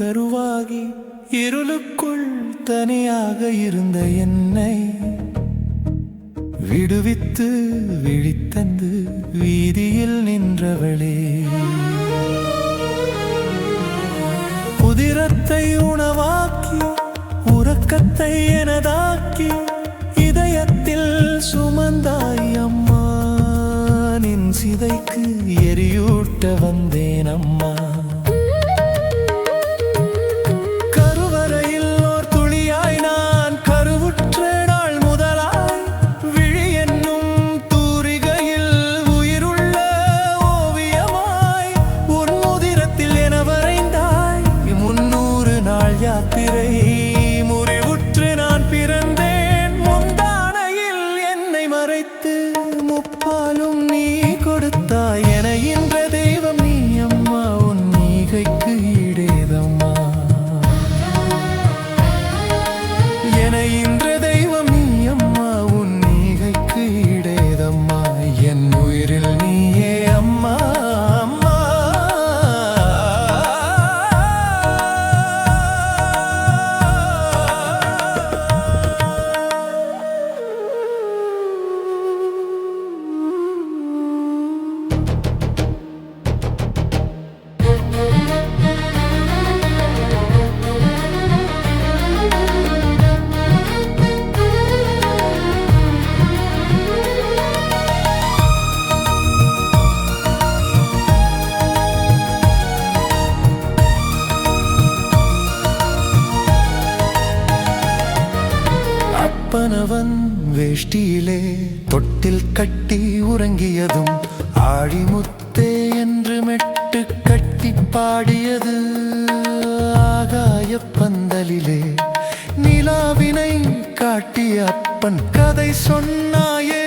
கருவாகி இருளுக்குள் தனியாக இருந்த என்னை விடுவித்து விழித்தந்து வீதியில் நின்றவளே, உதிரத்தை உணவாக்கி உறக்கத்தை எனதாக்கி இதயத்தில் சுமந்தாய் அம்மா, நின் சிதைக்கு எரியூட்ட வந்தேன் அம்மா. கருவறையில் ஓர் துளியாய் நான் கருவுற்ற நாள் முதலாய் விழி என்னும் தூரிகையில் உயிருள்ள ஓவியமாய் உன் உதிரத்தில் என வரைந்தாய். 300 நாள் யாத்திரை முறிவுற்று நான் பிறந்தேன். முந்தானையில் என்னை மறைத்து முப்பாலும் நீ கொடுத்தாய். என இன்ற தெய்வம் நீ அம்மா, உன் ஈகைக்கு ஈடேதம்மா. என இன்ற தெய்வம் நீ அம்மா, உன் ஈகைக்கு ஈடேதம்மா. என் உயிரில் நீயே அம்மா அம்மா. அப்பனவன் வேஷ்டியிலே தொட்டில் கட்டி உறங்கியதும் ஆழிமுத்தே என்று மெட்டு கட்டி பாடியது. ஆகாய பந்தலிலே நிலாவினை காட்டிய அப்பன் கதை சொன்னாயே.